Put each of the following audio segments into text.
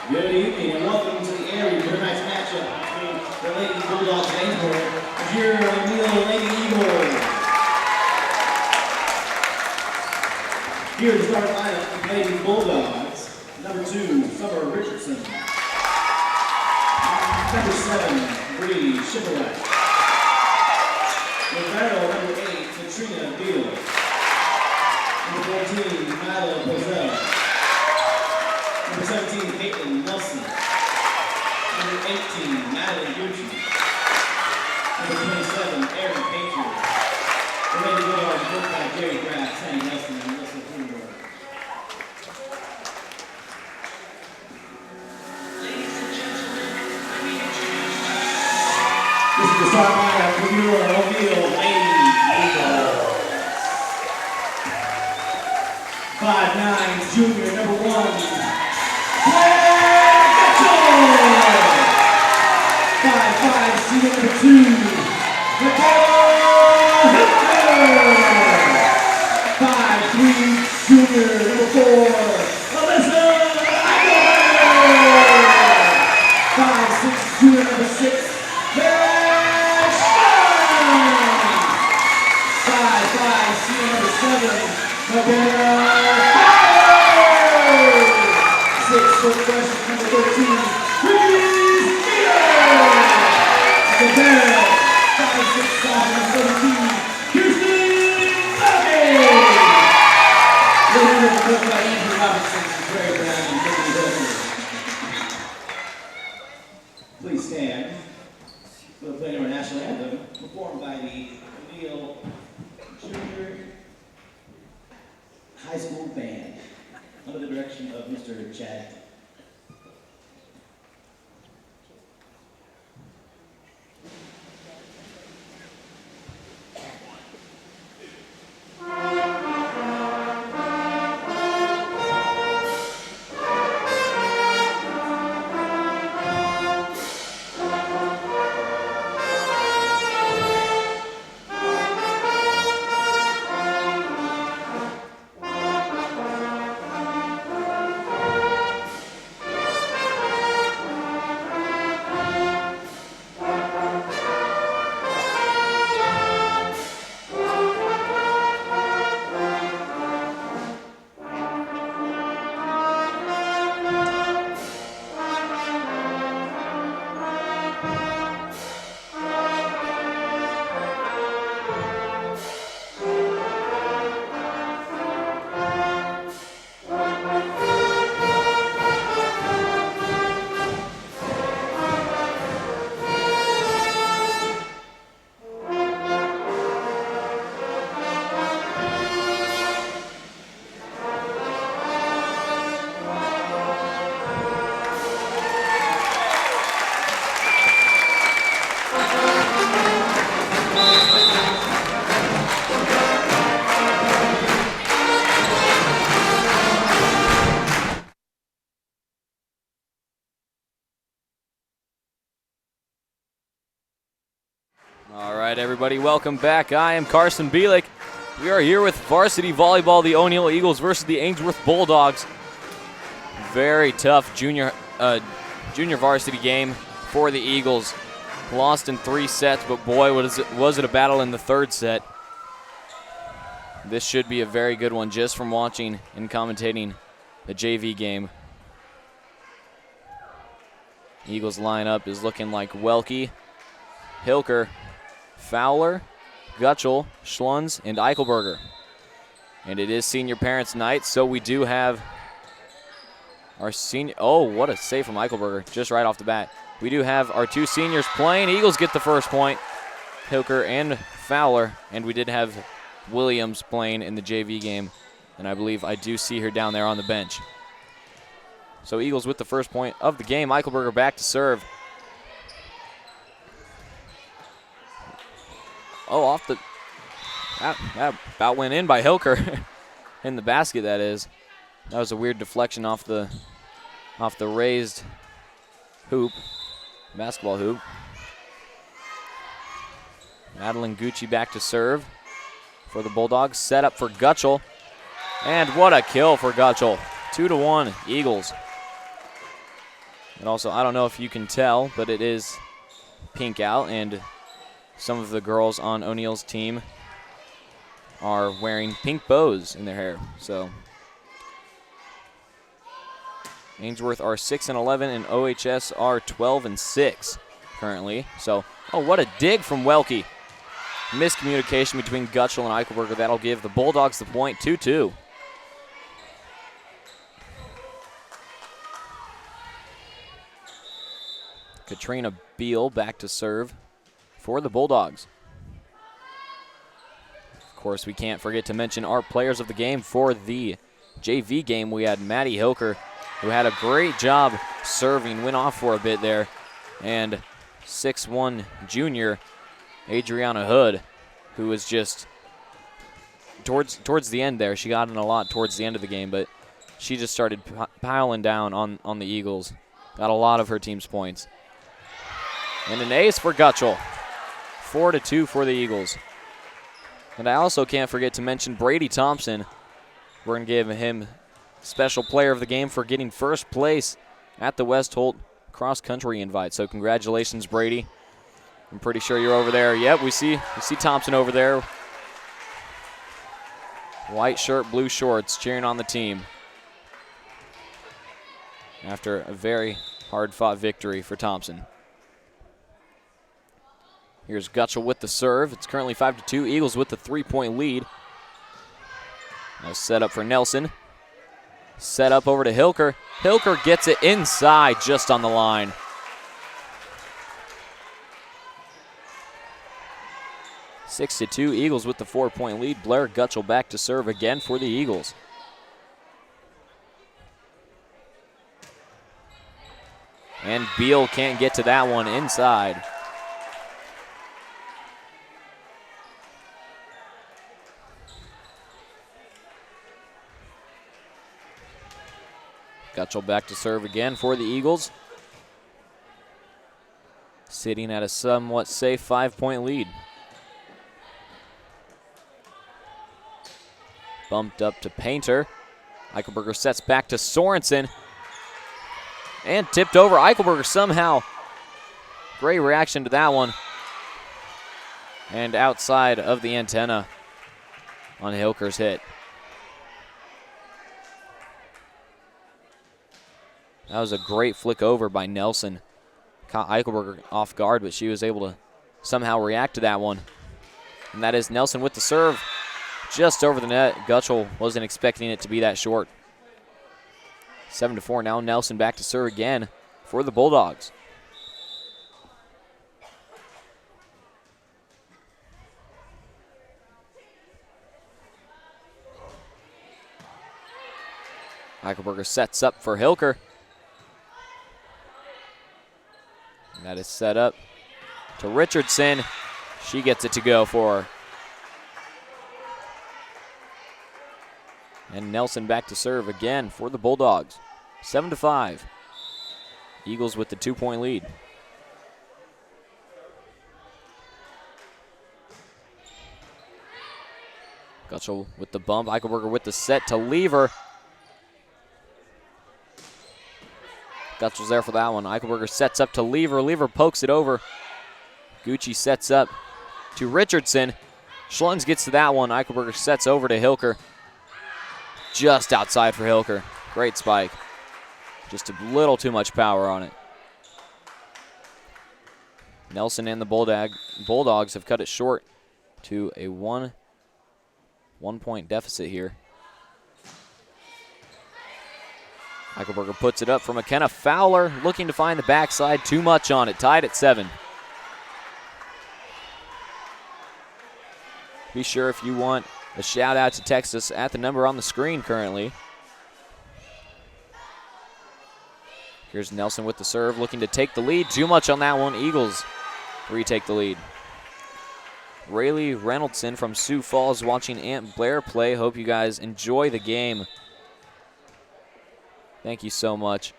Good evening and welcome to the area for tonight's matchup between the Lady Bulldogs of Ainsworth and your O'Neill Lady Eagles. Here to start lineup, the Lady Bulldogs. Number 2, Summer Richardson. Number 7, Bree Shipwreck. Number 8, Katrina Beal. Number 14, Milo Bozell. Number 17, Caitlin Nelson. Number 18, Madeline Gucci. Number 27, Erin Painter. The Lady Bulldogs worked by Jerry Graff, Tanny Nelson, and Melissa Greenberg. Ladies and gentlemen, let me introduce you. This is the start lineup for your O'Neill Lady Eagles. 5'9", junior, number 1. Mitchell! 5'5", senior number 2, Nicole Hooker! 5'3", junior number 4, Alyssa Eichel! 5'6", junior number 6, Megan Stein! 5'5", senior number 7, Miguel 6-foot freshman number 13, Breeze Miller! The Barrel, 5'6", sophomore number 17, Kirsten Bucket! We're here to look by Andrew Robinson, Barry Brown, and Brittany Hilton. Please stand for the playing of our national anthem, performed by the O'Neill Junior High School Band, under the direction of Mr. Chad. All right, everybody, welcome back. I am Carson Bielik. We are here with varsity volleyball, the O'Neill Eagles versus the Ainsworth Bulldogs. Very tough junior varsity game for the Eagles. Lost in 3 sets, but boy, was it a battle in the 3rd set. This should be a very good one just from watching and commentating the JV game. Eagles lineup is looking like Welke, Hilker, Fowler, Gutschel, Schlunz, and Eichelberger. And it is senior parents night, so we do have our senior, oh, what a save from Eichelberger, just right off the bat. We do have our 2 seniors playing. Eagles get the first point, Hilker and Fowler, and we did have Williams playing in the JV game, and I believe I do see her down there on the bench. So Eagles with the first point of the game. Eichelberger back to serve. Oh, off the, that about went in by Hilker. In the basket, that is. That was a weird deflection off the raised hoop, basketball hoop. Madeline Gucci back to serve for the Bulldogs. Set up for Gutschel. And what a kill for Gutschel. 2-1 Eagles. And also, I don't know if you can tell, but it is pink out, and some of the girls on O'Neill's team are wearing pink bows in their hair. So Ainsworth are 6-11, and OHS are 12-6 currently. So, oh, what a dig from Welke. Miscommunication between Gutschel and Eichelberger. That'll give the Bulldogs the point, 2-2. Katrina Beal back to serve for the Bulldogs. Of course, we can't forget to mention our players of the game. For the JV game, we had Maddie Hilker, who had a great job serving, went off for a bit there, and 6'1" junior Adriana Hood, who was just towards the end there. She got in a lot towards the end of the game, but she just started piling down on the Eagles. Got a lot of her team's points. And an ace for Gutschel. 4-2 for the Eagles. And I also can't forget to mention Brady Thompson. We're going to give him Special Player of the Game for getting first place at the West Holt Cross Country Invite. So congratulations, Brady. I'm pretty sure you're over there. Yep, we see Thompson over there. White shirt, blue shorts, cheering on the team. After a very hard-fought victory for Thompson. Here's Gutschel with the serve. It's currently 5-2. Eagles with the 3-point lead. Now set up for Nelson. Set up over to Hilker. Hilker gets it inside, just on the line. Six to 2. Eagles with the 4-point lead. Blair Gutschel back to serve again for the Eagles. And Beal can't get to that one inside. Gutschel back to serve again for the Eagles. Sitting at a somewhat safe 5-point lead. Bumped up to Painter. Eichelberger sets back to Sorensen. And tipped over. Eichelberger somehow. Great reaction to that one. And outside of the antenna on Hilker's hit. That was a great flick over by Nelson. Caught Eichelberger off guard, but she was able to somehow react to that one. And that is Nelson with the serve. Just over the net. Gutschel wasn't expecting it to be that short. 7-4 now. Nelson back to serve again for the Bulldogs. Eichelberger sets up for Hilker. And that is set up to Richardson. She gets it to go for her. And Nelson back to serve again for the Bulldogs. 7-5. Eagles with the 2-point lead. Gutschel with the bump. Eichelberger with the set to Lever. Gutschel's there for that one. Eichelberger sets up to Lever. Lever pokes it over. Gucci sets up to Richardson. Schlunz gets to that one. Eichelberger sets over to Hilker. Just outside for Hilker. Great spike. Just a little too much power on it. Nelson and the Bulldogs have cut it short to a one-point deficit here. Eichelberger puts it up for McKenna. Fowler looking to find the backside. Too much on it. Tied at 7. Be sure if you want a shout out to text us at the number on the screen currently. Here's Nelson with the serve, looking to take the lead. Too much on that one. Eagles retake the lead. Rayleigh Reynoldson from Sioux Falls watching Aunt Blair play. Hope you guys enjoy the game. Thank you so much.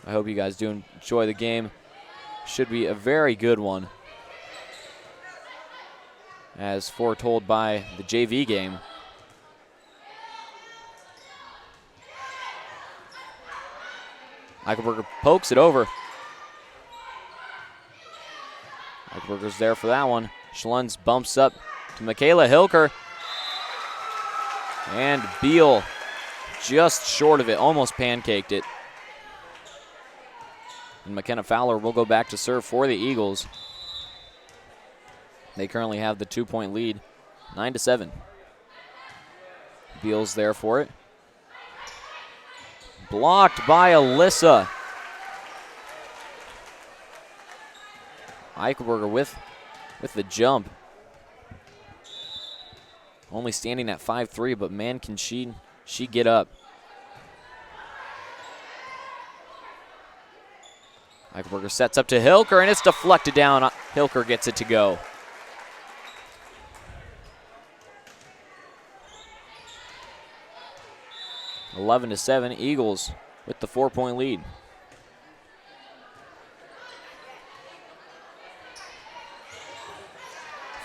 I hope you guys do enjoy the game. Should be a very good one, as foretold by the JV game. Eichelberger pokes it over. Eichelberger's there for that one. Schlunz bumps up to Michaela Hilker. And Beal just short of it, almost pancaked it. And McKenna Fowler will go back to serve for the Eagles. They currently have the 2-point lead, 9-7. Beal's there for it. Blocked by Alyssa. Eichelberger with the jump. Only standing at 5'3", but man, can she get up. Eichelberger sets up to Hilker, and it's deflected down. Hilker gets it to go. (11-7), Eagles with the 4-point lead.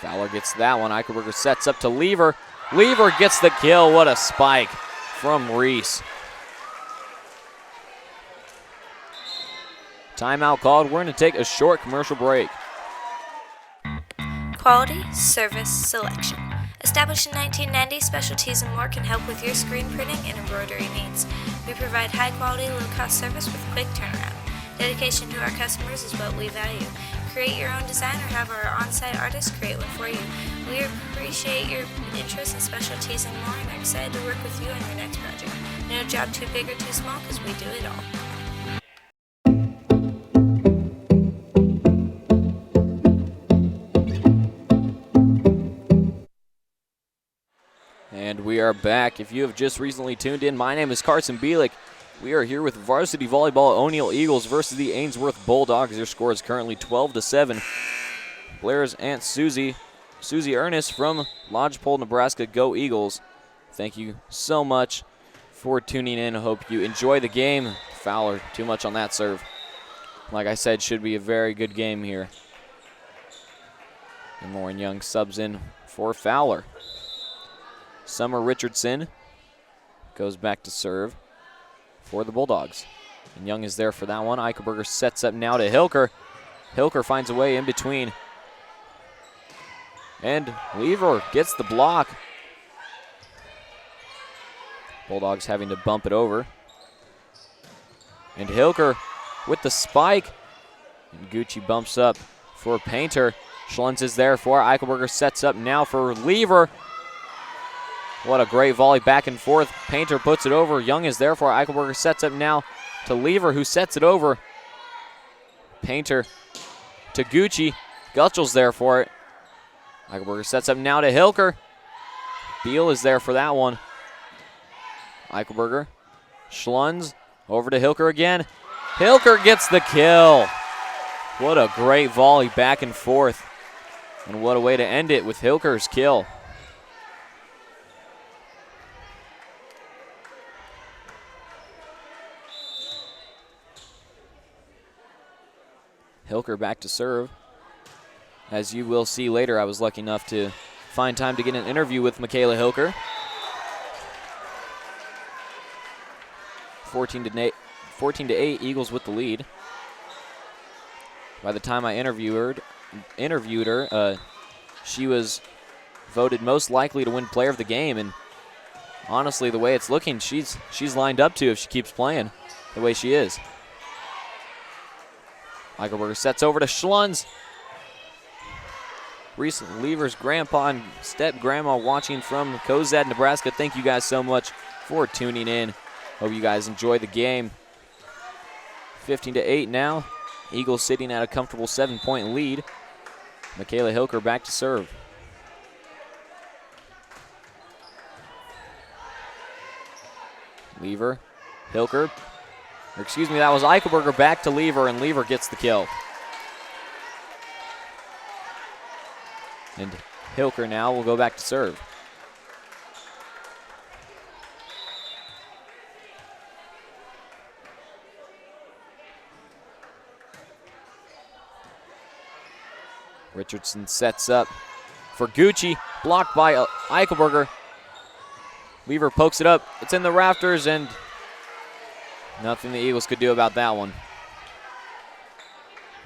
Fowler gets that one. Eichelberger sets up to Lever. Lever gets the kill. What a spike from Reese. Timeout called. We're going to take a short commercial break. Quality Service Selection. Established in 1990, Specialties and More can help with your screen printing and embroidery needs. We provide high-quality, low-cost service with quick turnaround. Dedication to our customers is what we value. Create your own design or have our on-site artists create one for you. We appreciate your interest in Specialties and More and are excited to work with you on your next project. No job too big or too small because we do it all. And we are back. If you have just recently tuned in, my name is Carson Bielik. We are here with Varsity Volleyball O'Neill Eagles versus the Ainsworth Bulldogs. Their score is currently 12-7. Blair's Aunt Susie Ernest from Lodgepole, Nebraska. Go Eagles. Thank you so much for tuning in. I hope you enjoy the game. Fowler, too much on that serve. Like I said, should be a very good game here. And Lauren Young subs in for Fowler. Summer Richardson goes back to serve for the Bulldogs. And Young is there for that one. Eichelberger sets up now to Hilker. Hilker finds a way in between. And Lever gets the block. Bulldogs having to bump it over. And Hilker with the spike. And Gucci bumps up for Painter. Schlunz is there for Eichelberger, sets up now for Lever. What a great volley back and forth. Painter puts it over. Young is there for Eichelberger, sets up now to Lever, who sets it over. Painter to Gucci. Gutschel's there for it. Eichelberger sets up now to Hilker. Beal is there for that one. Eichelberger. Schlunz over to Hilker again. Hilker gets the kill. What a great volley back and forth. And what a way to end it with Hilker's kill. Hilker back to serve. As you will see later, I was lucky enough to find time to get an interview with Michaela Hilker. 14-8, Eagles with the lead. By the time I interviewed her, she was voted most likely to win player of the game, and honestly, the way it's looking, she's lined up to if she keeps playing the way she is. Eichelberger sets over to Schlunz. Recent Lever's grandpa and step-grandma watching from Cozad, Nebraska. Thank you guys so much for tuning in. Hope you guys enjoy the game. 15-8 now. Eagles sitting at a comfortable 7-point lead. Michaela Hilker back to serve. Lever, Hilker. Or excuse me, that was Eichelberger back to Lever, and Lever gets the kill. And Hilker now will go back to serve. Richardson sets up for Gucci, blocked by Eichelberger. Lever pokes it up. It's in the rafters, and Nothing the Eagles could do about that one.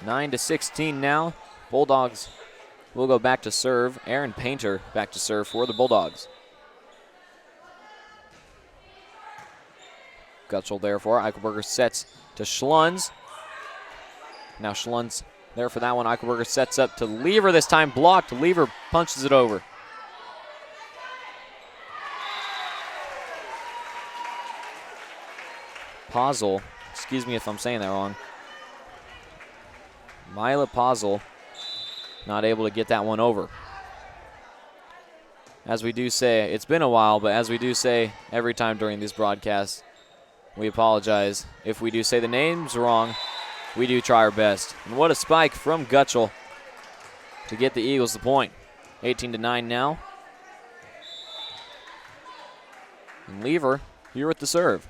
9-16 now. Bulldogs will go back to serve. Aaron Painter back to serve for the Bulldogs. Gutschel there for Eichelberger, sets to Schlunz. Now Schlunz there for that one. Eichelberger sets up to Lever, this time blocked. Lever punches it over. Posel, excuse me if I'm saying that wrong. Mila Posel not able to get that one over. As we do say, it's been a while, but as we do say every time during these broadcasts, we apologize. If we do say the names wrong, we do try our best. And what a spike from Gutschel to get the Eagles the point. 18-9 now. And Lever here with the serve.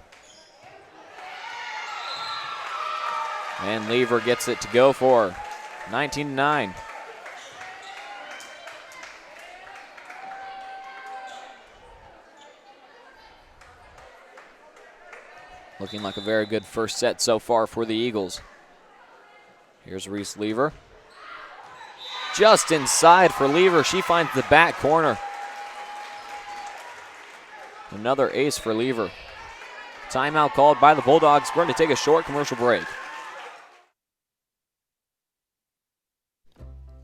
And Lever gets it to go for 19-9. Looking like a very good first set so far for the Eagles. Here's Reese Lever. Just inside for Lever. She finds the back corner. Another ace for Lever. Timeout called by the Bulldogs. We're going to take a short commercial break.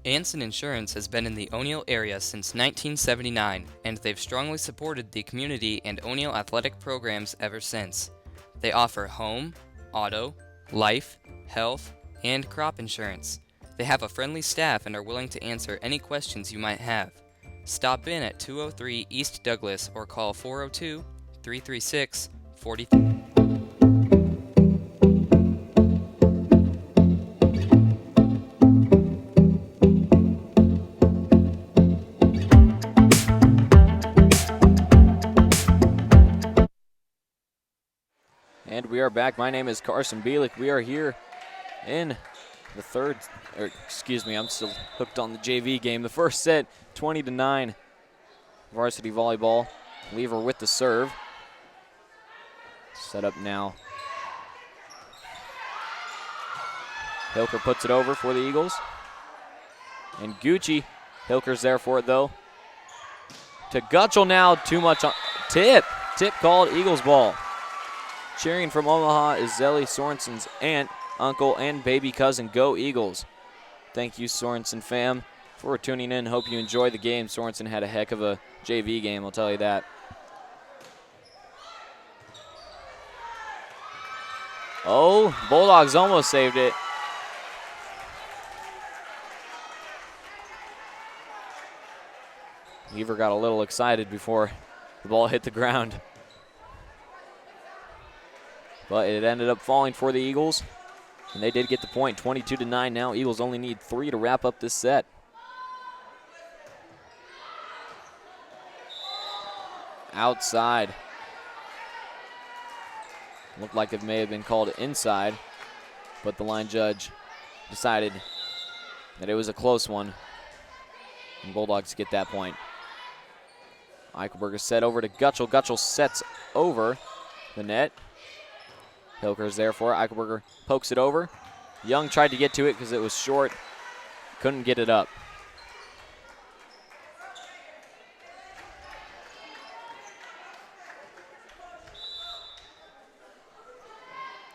Anson Insurance has been in the O'Neill area since 1979, and they've strongly supported the community and O'Neill athletic programs ever since. They offer home, auto, life, health, and crop insurance. They have a friendly staff and are willing to answer any questions you might have. Stop in at 203 East Douglas or call 402-336-43. And we are back. My name is Carson Bielik. We are here in the third, I'm still hooked on the JV game. The first set, 20-9, varsity volleyball. Lever with the serve. Set up now. Hilker puts it over for the Eagles. And Gucci, Hilker's there for it though. To Gutschel now, too much on, tip called, Eagles ball. Cheering from Omaha is Zelly Sorensen's aunt, uncle, and baby cousin. Go Eagles. Thank you, Sorensen fam, for tuning in. Hope you enjoyed the game. Sorensen had a heck of a JV game, I'll tell you that. Oh, Bulldogs almost saved it. Lever got a little excited before the ball hit the ground. But it ended up falling for the Eagles, and they did get the point, 22-9 now. Eagles only need 3 to wrap up this set. Outside. Looked like it may have been called inside, but the line judge decided that it was a close one, and Bulldogs get that point. Eichelberger set over to Gutschel. Gutschel sets over the net. Hilker's there for it. Eichelberger pokes it over. Young tried to get to it because it was short. Couldn't get it up.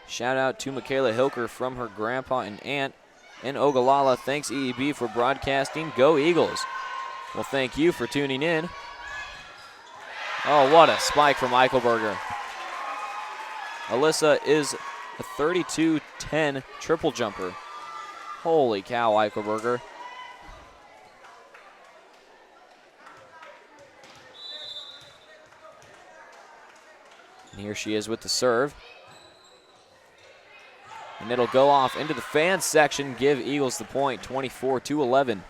Shout out to Michaela Hilker from her grandpa and aunt in Ogallala. Thanks EEB for broadcasting. Go Eagles. Well, thank you for tuning in. Oh, what a spike from Eichelberger. Alyssa is a 32-10 triple jumper. Holy cow, Eichelberger. And here she is with the serve. And it'll go off into the fans section, give Eagles the point, 24-11.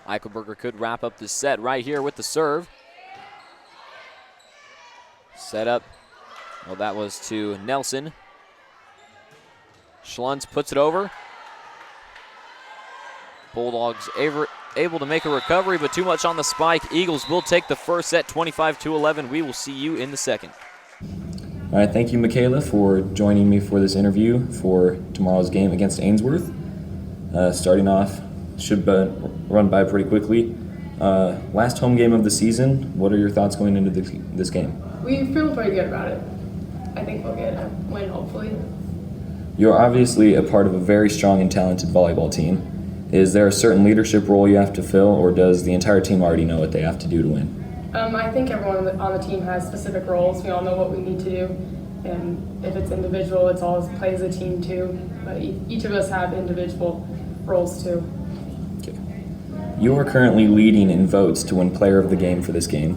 Eichelberger could wrap up this set right here with the serve. Set up. Well, that was to Nelson. Schlunz puts it over. Bulldogs able to make a recovery, but too much on the spike. Eagles will take the first set 25-11. We will see you in the second. All right, thank you, Michaela, for joining me for this interview for tomorrow's game against Ainsworth. Starting off, should run by pretty quickly. Last home game of the season, what are your thoughts going into this game? We feel pretty good about it. I think we'll get a win, hopefully. You're obviously a part of a very strong and talented volleyball team. Is there a certain leadership role you have to fill, or does the entire team already know what they have to do to win? I think everyone on the team has specific roles. We all know what we need to do, and if it's individual, it's all play as a team too. But each of us have individual roles too. Okay. You are currently leading in votes to win Player of the Game for this game.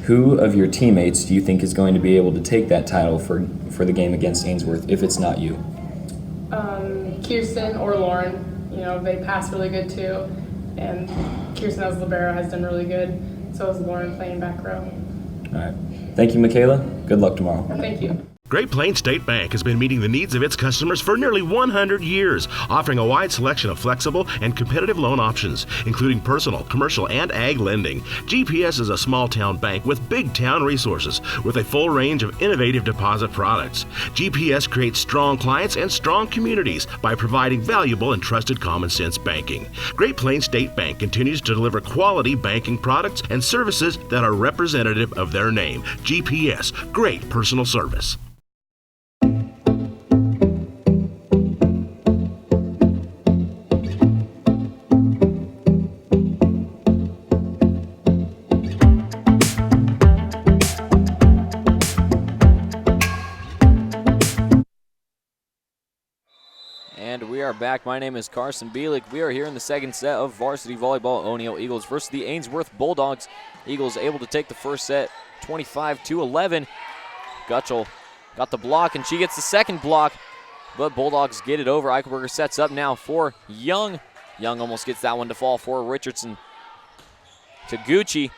Who of your teammates do you think is going to be able to take that title for the game against Ainsworth if it's not you? Kirsten or Lauren. You know, they pass really good too, and Kirsten as libero has done really good. So is Lauren playing back row. All right. Thank you, Michaela. Good luck tomorrow. Thank you. Great Plains State Bank has been meeting the needs of its customers for nearly 100 years, offering a wide selection of flexible and competitive loan options, including personal, commercial, and ag lending. GPS is a small-town bank with big-town resources, with a full range of innovative deposit products. GPS creates strong clients and strong communities by providing valuable and trusted common-sense banking. Great Plains State Bank continues to deliver quality banking products and services that are representative of their name. GPS, great personal service. And we are back. My name is Carson Bielik. We are here in the second set of varsity volleyball. O'Neill Eagles versus the Ainsworth Bulldogs. Eagles able to take the first set 25-11. Gutschel got the block, and she gets the second block, but Bulldogs get it over. Eichelberger sets up now for Young. Young almost gets that one to fall for Richardson to Gucci.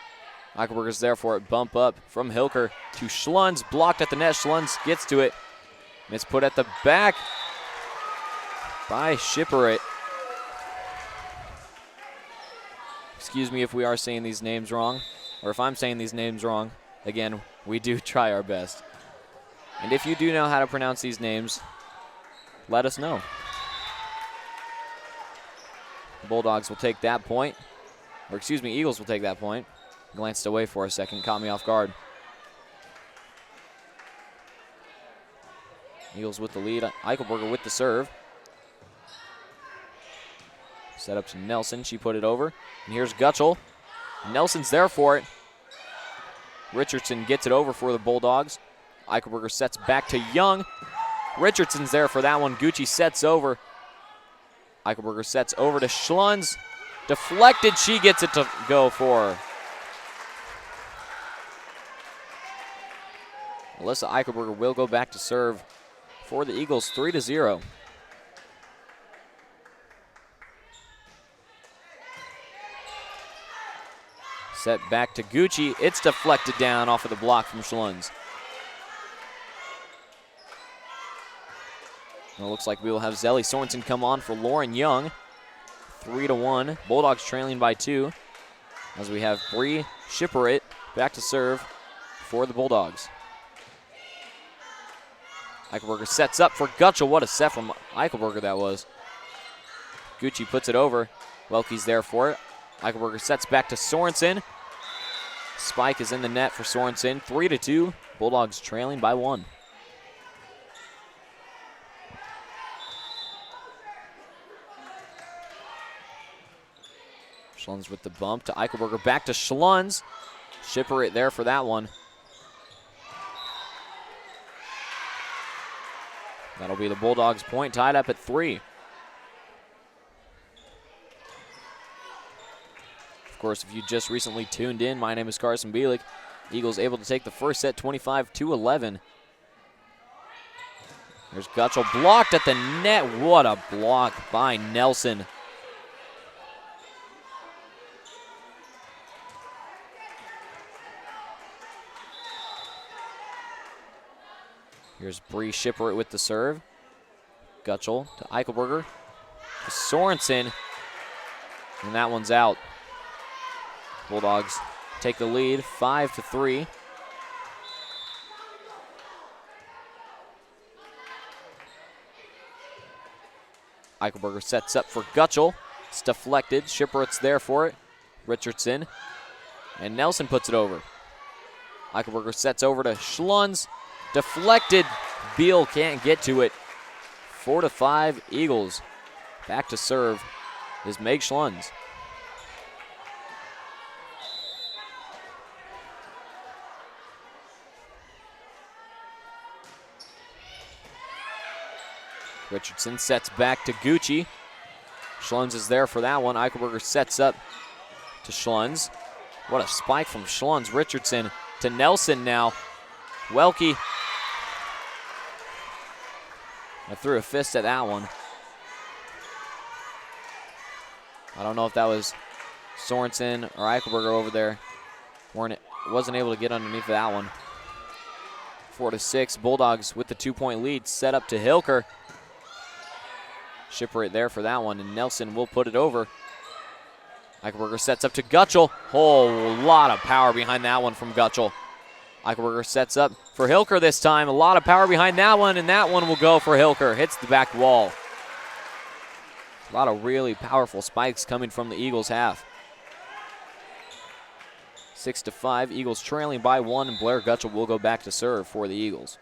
Eichelberger's there for it. Bump up from Hilker to Schlunz. Blocked at the net. Schlunz gets to it. And it's put at the back by Shipperett. Excuse me if we are saying these names wrong, or if I'm saying these names wrong. Again, we do try our best. And if you do know how to pronounce these names, let us know. The Bulldogs will take that point. Or excuse me, Eagles will take that point. Glanced away for a second, caught me off guard. Eagles with the lead. Eichelberger with the serve. Set up to Nelson. She put it over. And here's Gutschel. Nelson's there for it. Richardson gets it over for the Bulldogs. Eichelberger sets back to Young. Richardson's there for that one. Gucci sets over. Eichelberger sets over to Schlunz. Deflected. She gets it to go for her. Alyssa Eichelberger will go back to serve for the Eagles, 3-0. Set back to Gucci. It's deflected down off of the block from Schlunz. It looks like we will have Zelly Sorensen come on for Lauren Young. 3-1. Bulldogs trailing by 2. As we have Bree Shipperett back to serve for the Bulldogs. Eichelberger sets up for Gutschel. What a set from Eichelberger that was. Gucci puts it over. Welke's there for it. Eichelberger sets back to Sorensen. Spike is in the net for Sorensen. 3-2. Bulldogs trailing by 1. Schlunz with the bump to Eichelberger. Back to Schlunz. Shipperett there for that one. That'll be the Bulldogs' point, tied up at 3. Of course, if you just recently tuned in, my name is Carson Bielik. Eagles able to take the first set 25-11. There's Gutschel blocked at the net. What a block by Nelson. Here's Bree Shipperett with the serve. Gutschel to Eichelberger. To Sorensen. And that one's out. Bulldogs take the lead 5-3. Eichelberger sets up for Gutschel. It's deflected. Shipwrights there for it. Richardson. And Nelson puts it over. Eichelberger sets over to Schlunz. Deflected. Beal can't get to it. 4-5 Eagles. Back to serve is Meg Schlunz. Richardson sets back to Gucci. Schlunz is there for that one. Eichelberger sets up to Schlunz. What a spike from Schlunz. Richardson to Nelson now. Welke. I threw a fist at that one. I don't know if that was Sorensen or Eichelberger over there. Wasn't able to get underneath that one. 4-6. Bulldogs with the 2-point lead. Set up to Hilker. Shipwright there for that one, and Nelson will put it over. Eichelberger sets up to Gutschel. Whole lot of power behind that one from Gutschel. Eichelberger sets up for Hilker this time. A lot of power behind that one, and that one will go for Hilker. Hits the back wall. A lot of really powerful spikes coming from the Eagles half. 6-5. Eagles trailing by 1, and Blair Gutschel will go back to serve for the Eagles.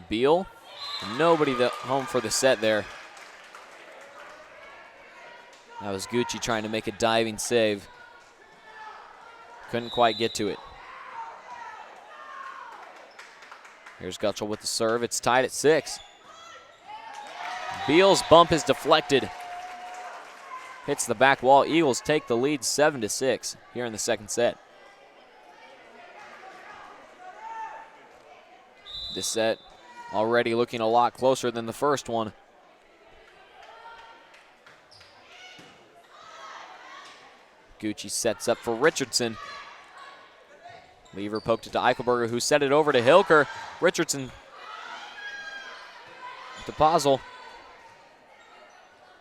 Beal. Nobody home for the set there. That was Gucci trying to make a diving save. Couldn't quite get to it. Here's Gutschel with the serve. It's tied at 6. Beal's bump is deflected. Hits the back wall. Eagles take the lead 7-6 here in the second set. This set already looking a lot closer than the first one. Gucci sets up for Richardson. Lever poked it to Eichelberger, who set it over to Hilker. Richardson to Posel.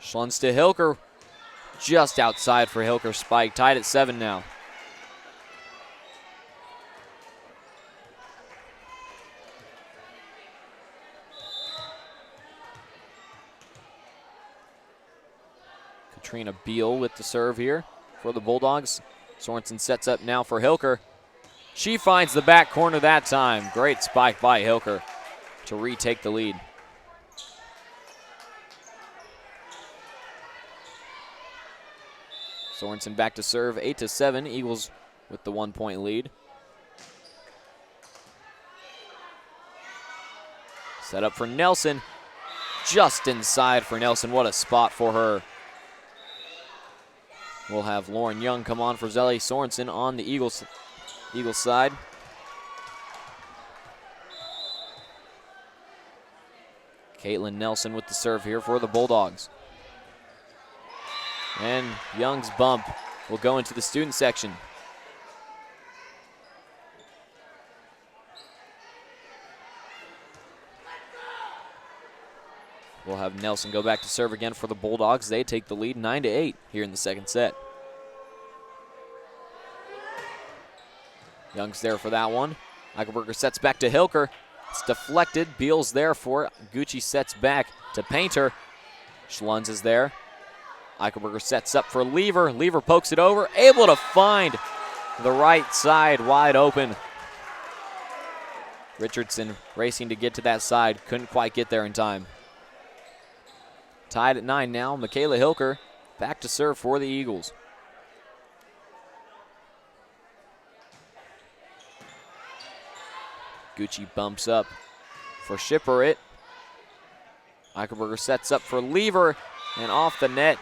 Schlunz to Hilker. Just outside for Hilker's spike. Tied at 7 now. Katrina Beal with the serve here for the Bulldogs. Sorensen sets up now for Hilker. She finds the back corner that time. Great spike by Hilker to retake the lead. Sorensen back to serve, 8-7. Eagles with the 1-point lead. Set up for Nelson. Just inside for Nelson. What a spot for her. We'll have Lauren Young come on for Zelly Sorensen on the Eagles side. Caitlin Nelson with the serve here for the Bulldogs. And Young's bump will go into the student section. We'll have Nelson go back to serve again for the Bulldogs. They take the lead 9-8 here in the second set. Young's there for that one. Eichelberger sets back to Hilker. It's deflected. Beal's there for it. Gucci sets back to Painter. Schlunz is there. Eichelberger sets up for Lever. Lever pokes it over. Able to find the right side wide open. Richardson racing to get to that side. Couldn't quite get there in time. Tied at 9 now. Michaela Hilker back to serve for the Eagles. Gucci bumps up for Shipwright. Eichelberger sets up for Lever, and off the net.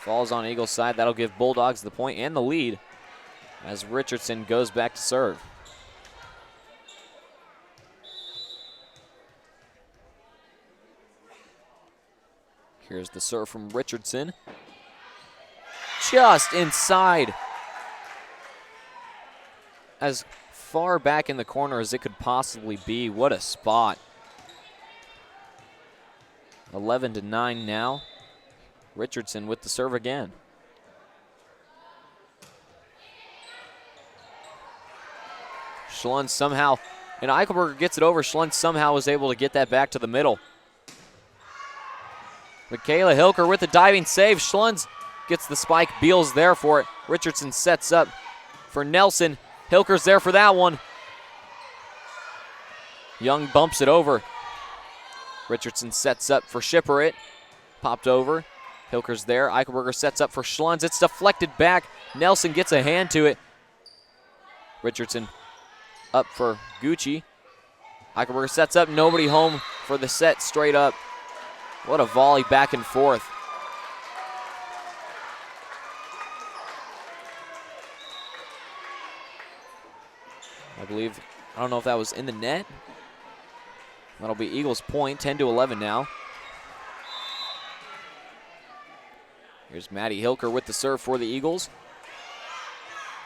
Falls on Eagles' side. That'll give Bulldogs the point and the lead as Richardson goes back to serve. Here's the serve from Richardson. Just inside. As far back in the corner as it could possibly be. What a spot. 11-9 now. Richardson with the serve again. Schlund somehow, and Eichelberger gets it over. Schlund somehow was able to get that back to the middle. Michaela Hilker with the diving save. Schlund gets the spike. Beal's there for it. Richardson sets up for Nelson. Hilker's there for that one. Young bumps it over. Richardson sets up for Shipper. Popped over. Hilker's there. Eichelberger sets up for Schlund. It's deflected back. Nelson gets a hand to it. Richardson up for Gucci. Eichelberger sets up. Nobody home for the set straight up. What a volley back and forth. I don't know if that was in the net. That'll be Eagles point, 10-11 now. Here's Maddie Hilker with the serve for the Eagles.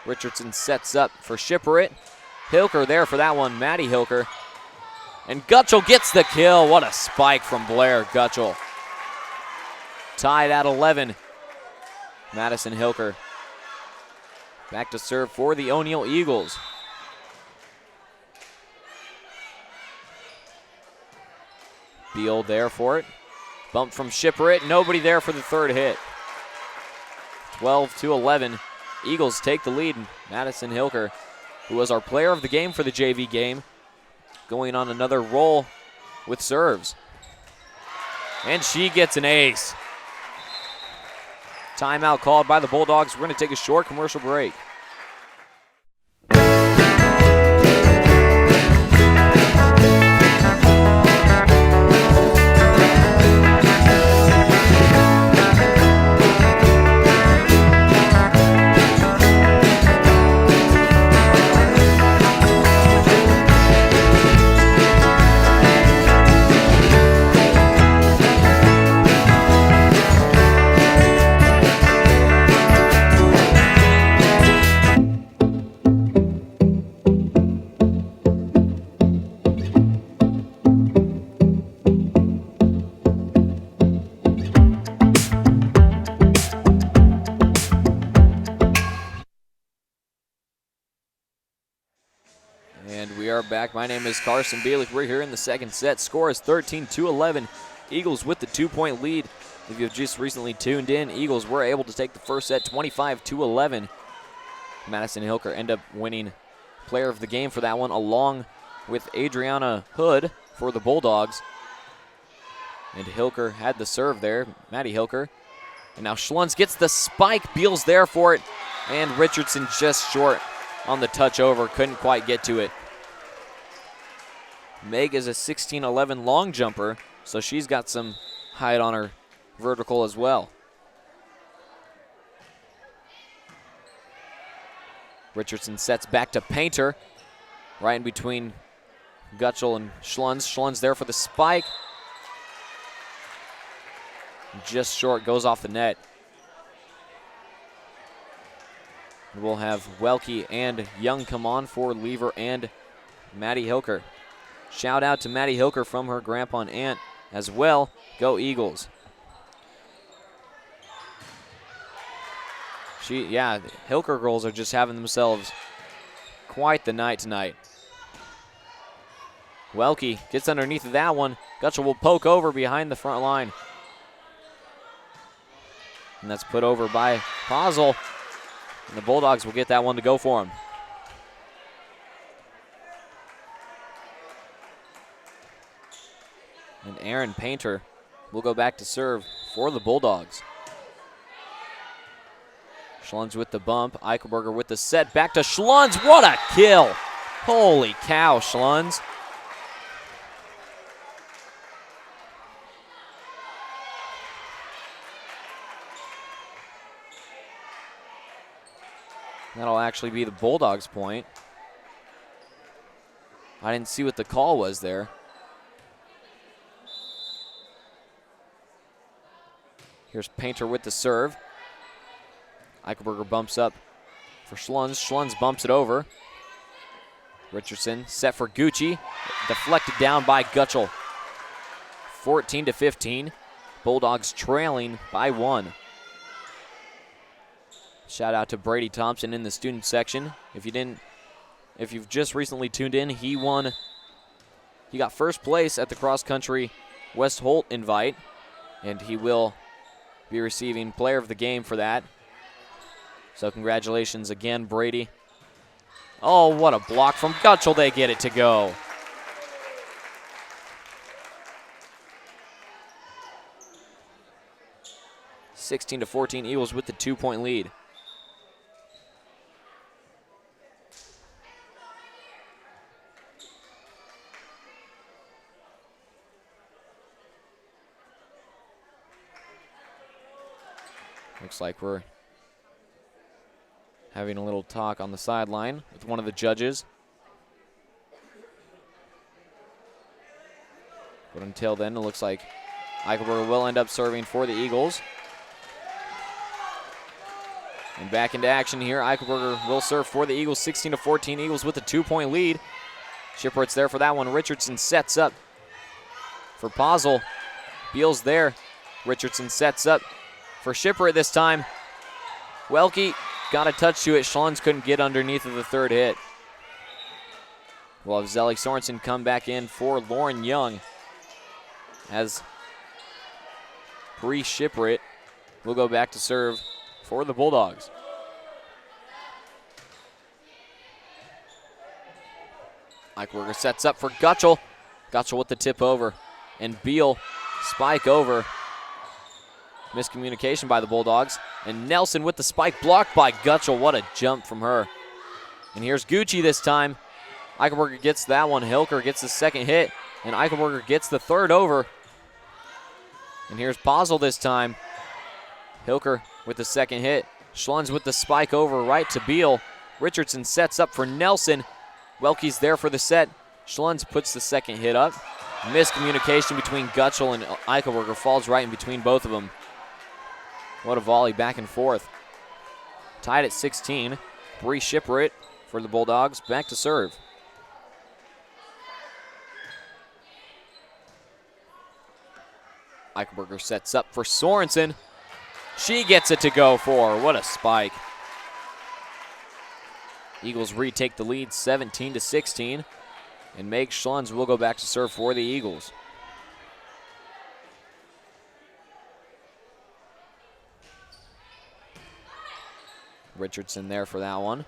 Richardson sets up for Shipper. Hilker there for that one, Maddie Hilker. And Gutschel gets the kill. What a spike from Blair Gutschel. Tied at 11. Madison Hilker back to serve for the O'Neill Eagles. Beal there for it. Bump from Shipper. Nobody there for the third hit. 12-11. Eagles take the lead. Madison Hilker, who was our player of the game for the JV game, going on another roll with serves. And she gets an ace. Timeout called by the Bulldogs. We're going to take a short commercial break. Back. My name is Carson Bielik. We're here in the second set. Score is 13-11. Eagles with the 2-point lead. If you've just recently tuned in, Eagles were able to take the first set 25-11. Madison Hilker end up winning player of the game for that one, along with Adriana Hood for the Bulldogs. And Hilker had the serve there, Maddie Hilker. And now Schlunz gets the spike. Beal's there for it. And Richardson just short on the touch over. Couldn't quite get to it. Meg is a 16-11 long jumper, so she's got some height on her vertical as well. Richardson sets back to Painter, right in between Gutschel and Schlunz. Schlunz there for the spike. Just short, goes off the net. We'll have Welke and Young come on for Lever and Maddie Hilker. Shout out to Maddie Hilker from her grandpa and aunt as well. Go Eagles. Hilker girls are just having themselves quite the night tonight. Welke gets underneath of that one. Gutschel will poke over behind the front line. And that's put over by Posel. And the Bulldogs will get that one to go for him. And Aaron Painter will go back to serve for the Bulldogs. Schlunz with the bump. Eichelberger with the set. Back to Schlunz. What a kill. Holy cow, Schlunz. That'll actually be the Bulldogs' point. I didn't see what the call was there. Here's Painter with the serve. Eichelberger bumps up for Schlunz. Schlunz bumps it over. Richardson set for Gucci. Deflected down by Gutschel. 14-15. Bulldogs trailing by 1. Shout out to Brady Thompson in the student section. If you've just recently tuned in, he got first place at the cross country West Holt invite, and he will be receiving player of the game for that. So congratulations again, Brady. Oh, what a block from Gutschel. They get it to go. (16-14) Eagles with the 2-point lead. Looks like we're having a little talk on the sideline with one of the judges. But until then, it looks like Eichelberger will end up serving for the Eagles. And back into action here. Eichelberger will serve for the Eagles. 16-14. Eagles with a 2-point lead. Shipwright's there for that one. Richardson sets up for Posel. Beals there. Richardson sets up for Shipwright this time. Welke got a touch to it. Schlunz couldn't get underneath of the third hit. We'll have Zelly Sorensen come back in for Lauren Young, as Bree Shipwright will go back to serve for the Bulldogs. Eichelberger sets up for Gutschel. Gutschel with the tip over. And Beal spike over. Miscommunication by the Bulldogs. And Nelson with the spike blocked by Gutschel. What a jump from her. And here's Gucci this time. Eichelberger gets that one. Hilker gets the second hit. And Eichelberger gets the third over. And here's Posel this time. Hilker with the second hit. Schlunz with the spike over right to Beal. Richardson sets up for Nelson. Welke's there for the set. Schlunz puts the second hit up. Miscommunication between Gutschel and Eichelberger falls right in between both of them. What a volley back and forth. Tied at 16. Bree Shipwright for the Bulldogs back to serve. Eichelberger sets up for Sorensen. She gets it to go for. What a spike. Eagles retake the lead 17-16. And Meg Schlunz will go back to serve for the Eagles. Richardson there for that one.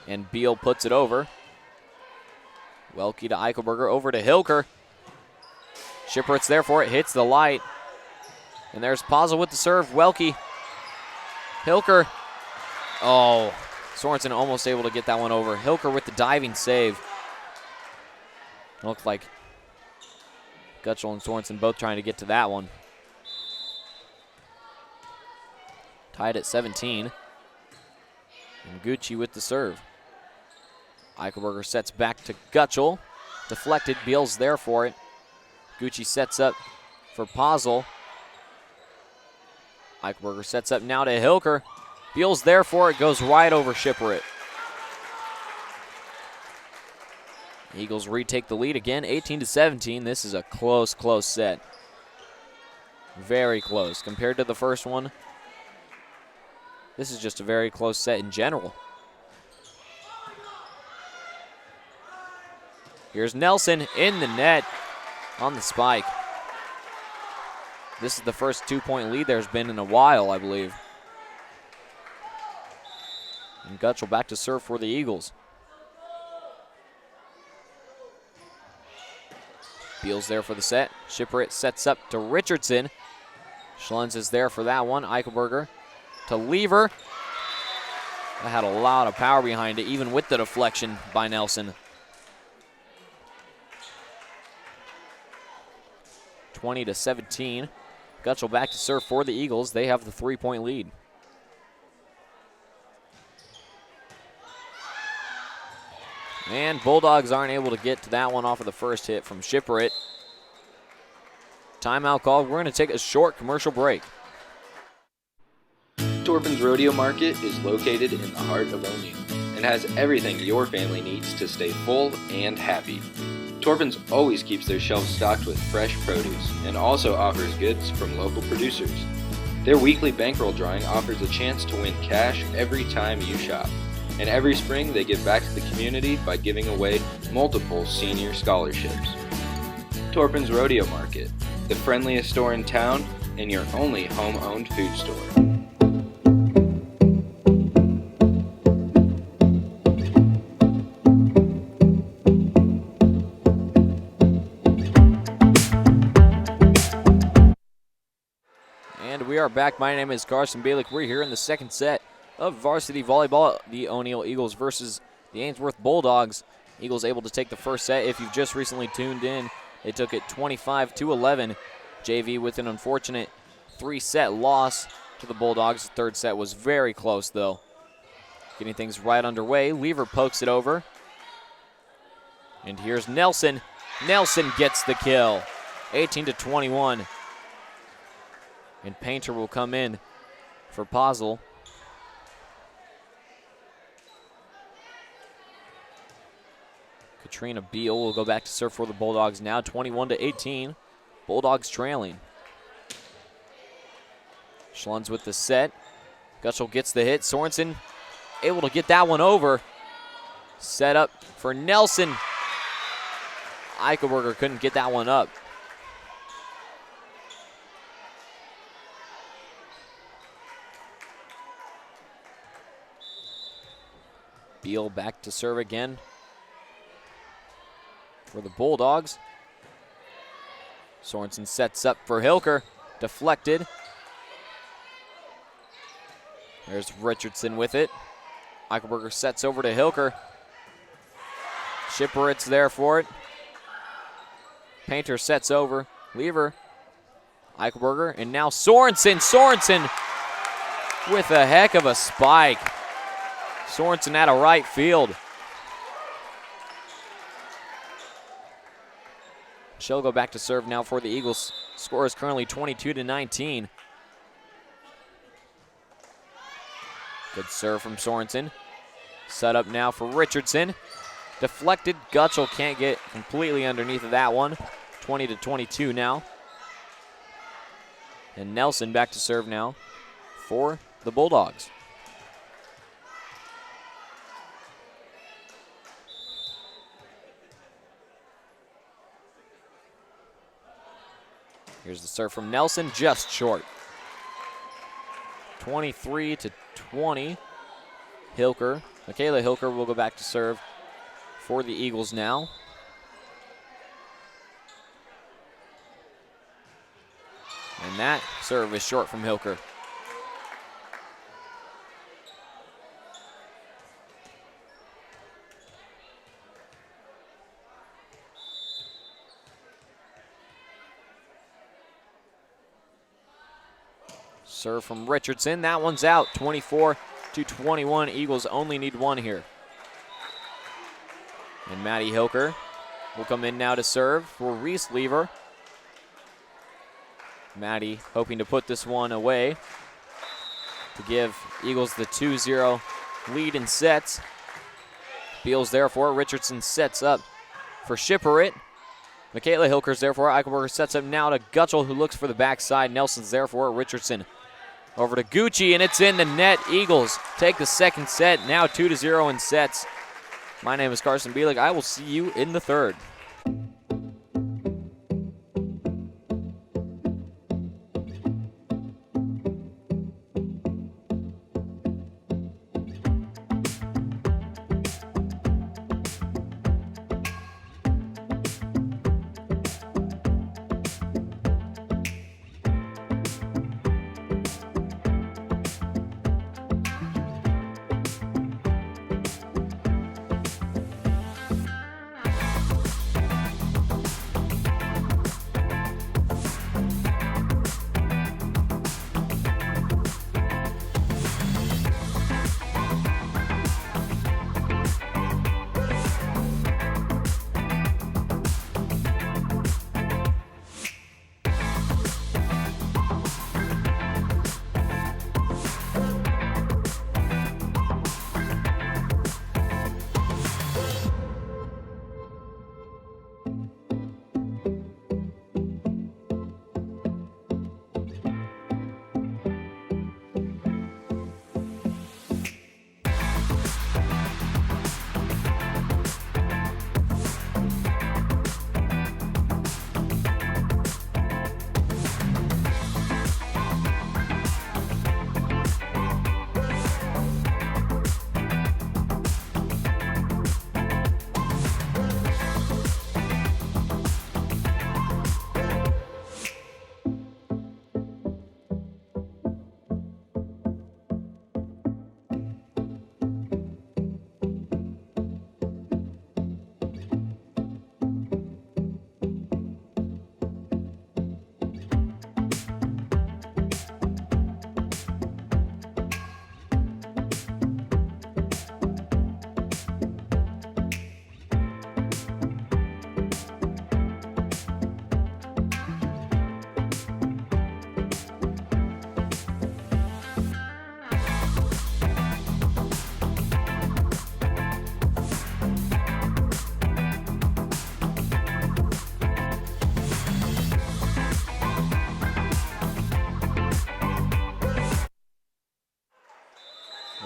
And Beal puts it over. Welke to Eichelberger, over to Hilker. Shipwright's there for it, hits the light. And there's Posel with the serve. Welke. Hilker. Oh, Sorensen almost able to get that one over. Hilker with the diving save. Looked like Gutschel and Sorensen both trying to get to that one. Tied at 17. And Gucci with the serve. Eichelberger sets back to Gutschel. Deflected, Beal's there for it. Gucci sets up for Posel. Eichelberger sets up now to Hilker. Beal's there for it, goes right over Shipwright. Eagles retake the lead again, 18-17. This is a close set. Very close. Compared to the first one, this is just a very close set in general. Here's Nelson in the net on the spike. This is the first 2-point lead there's been in a while, I believe. And Gutschel back to serve for the Eagles. Beal's there for the set. Shipwright sets up to Richardson. Schlunz is there for that one. Eichelberger to Lever. That had a lot of power behind it, even with the deflection by Nelson. 20-17. Gutschel back to serve for the Eagles. They have the 3-point lead. And Bulldogs aren't able to get to that one off of the first hit from Shipwright. Timeout called. We're going to take a short commercial break. Torpin's Rodeo Market is located in the heart of O'Neill and has everything your family needs to stay full and happy. Torpin's always keeps their shelves stocked with fresh produce and also offers goods from local producers. Their weekly bankroll drawing offers a chance to win cash every time you shop. And every spring they give back to the community by giving away multiple senior scholarships. Torpin's Rodeo Market, the friendliest store in town and your only home-owned food store. And we are back. My name is Carson Bielik. We're here in the second set of varsity volleyball. The O'Neill Eagles versus the Ainsworth Bulldogs. Eagles able to take the first set. If you've just recently tuned in, they took it 25-11. JV with an unfortunate 3-set loss to the Bulldogs. The third set was very close, though. Getting things right underway. Lever pokes it over. And here's Nelson. Nelson gets the kill. 18-21. And Painter will come in for Posel. Katrina Beal will go back to serve for the Bulldogs now, 21-18. Bulldogs trailing. Schlunz with the set. Gutschel gets the hit. Sorensen able to get that one over. Set up for Nelson. Eichelberger couldn't get that one up. Beal back to serve again for the Bulldogs. Sorensen sets up for Hilker. Deflected. There's Richardson with it. Eichelberger sets over to Hilker. Shipperit's there for it. Painter sets over. Lever. Eichelberger. And now Sorensen. Sorensen with a heck of a spike. Sorensen out of right field. She'll go back to serve now for the Eagles. Score is currently 22-19. Good serve from Sorensen. Set up now for Richardson. Deflected. Gutschel can't get completely underneath of that one. 20-22 now. And Nelson back to serve now for the Bulldogs. Here's the serve from Nelson, just short. 23-20. Hilker, Michaela Hilker will go back to serve for the Eagles now. And that serve is short from Hilker. Serve from Richardson. That one's out. 24-21. Eagles only need one here. And Maddie Hilker will come in now to serve for Reese Lever. Maddie hoping to put this one away to give Eagles the 2-0 lead in sets. Beal's there for it. Richardson sets up for Shipperit. Michaela Hilker's there for it. Eichelberger sets up now to Gutschel, who looks for the backside. Nelson's there for it. Richardson over to Gucci, and it's in the net. Eagles take the second set, now 2-0 in sets. My name is Carson Bielik. I will see you in the third.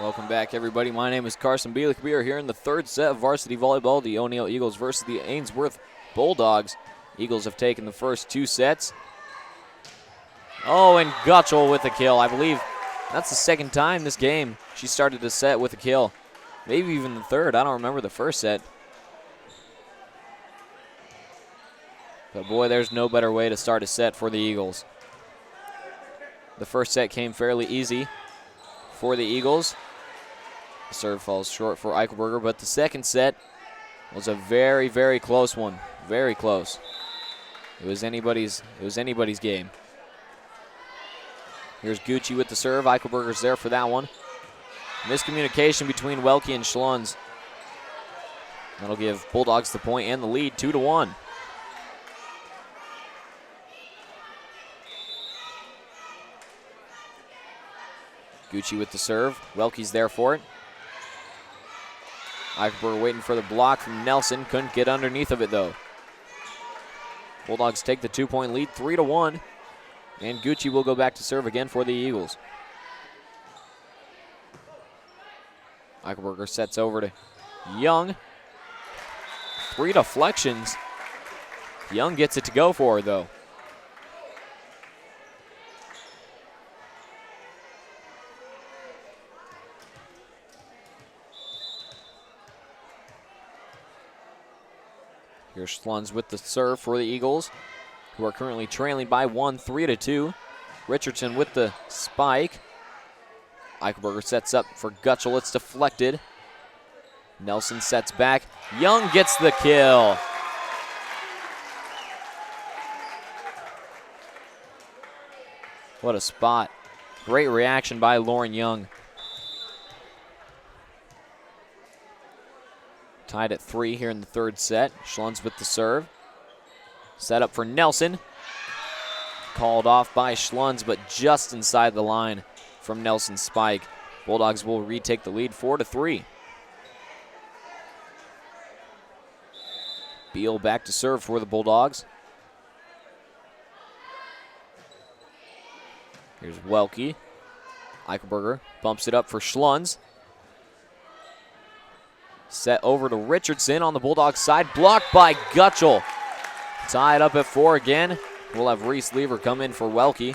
Welcome back, everybody. My name is Carson Bielik. We are here in the third set of varsity volleyball, the O'Neill Eagles versus the Ainsworth Bulldogs. Eagles have taken the first 2 sets. Oh, and Gutschel with a kill. I believe that's the second time this game she started a set with a kill. Maybe even the third. I don't remember the first set. But boy, there's no better way to start a set for the Eagles. The first set came fairly easy for the Eagles. The serve falls short for Eichelberger, but the second set was a very, very close one. Very close. It was anybody's game. Here's Gucci with the serve. Eichelberger's there for that one. Miscommunication between Welke and Schlunz. That'll give Bulldogs the point and the lead, 2-1. Gucci with the serve. Welke's there for it. Eichelberger waiting for the block from Nelson. Couldn't get underneath of it, though. Bulldogs take the 2-point lead, 3-1. And Gucci will go back to serve again for the Eagles. Eichelberger sets over to Young. 3 deflections. Young gets it to go for her, though. Here's Schlunz with the serve for the Eagles, who are currently trailing by 1, 3-2. Richardson with the spike. Eichelberger sets up for Gutschel. It's deflected. Nelson sets back. Young gets the kill. What a spot. Great reaction by Lauren Young. Tied at 3 here in the third set. Schlunz with the serve. Set up for Nelson. Called off by Schlunz, but just inside the line from Nelson's spike. Bulldogs will retake the lead 4-3. Beal back to serve for the Bulldogs. Here's Welke. Eichelberger bumps it up for Schlunz. Set over to Richardson on the Bulldogs side. Blocked by Gutschel. Tied up at 4 again. We'll have Reese Lever come in for Welke.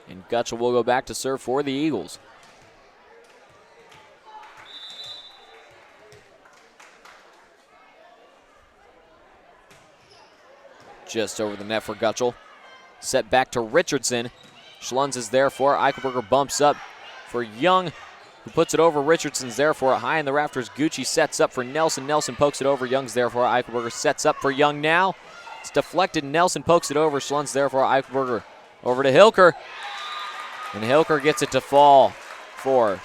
And Gutschel will go back to serve for the Eagles. Just over the net for Gutschel. Set back to Richardson. Schlunz is there for it. Eichelberger bumps up for Young, who puts it over. Richardson's there for it. High in the rafters. Gucci sets up for Nelson. Nelson pokes it over. Young's there for it. Eichelberger sets up for Young now. It's deflected. Nelson pokes it over. Schlunz there for it. Eichelberger over to Hilker. And Hilker gets it to fall for.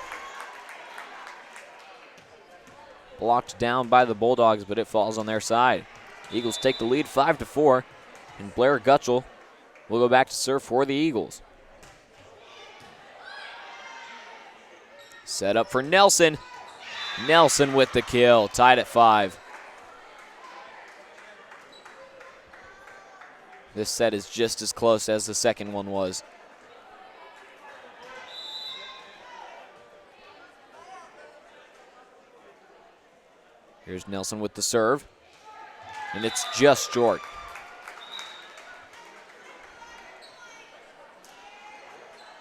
Blocked down by the Bulldogs, but it falls on their side. Eagles take the lead 5-4. And Blair Gutschel will go back to serve for the Eagles. Set up for Nelson. Nelson with the kill, tied at 5. This set is just as close as the second one was. Here's Nelson with the serve. And it's just short.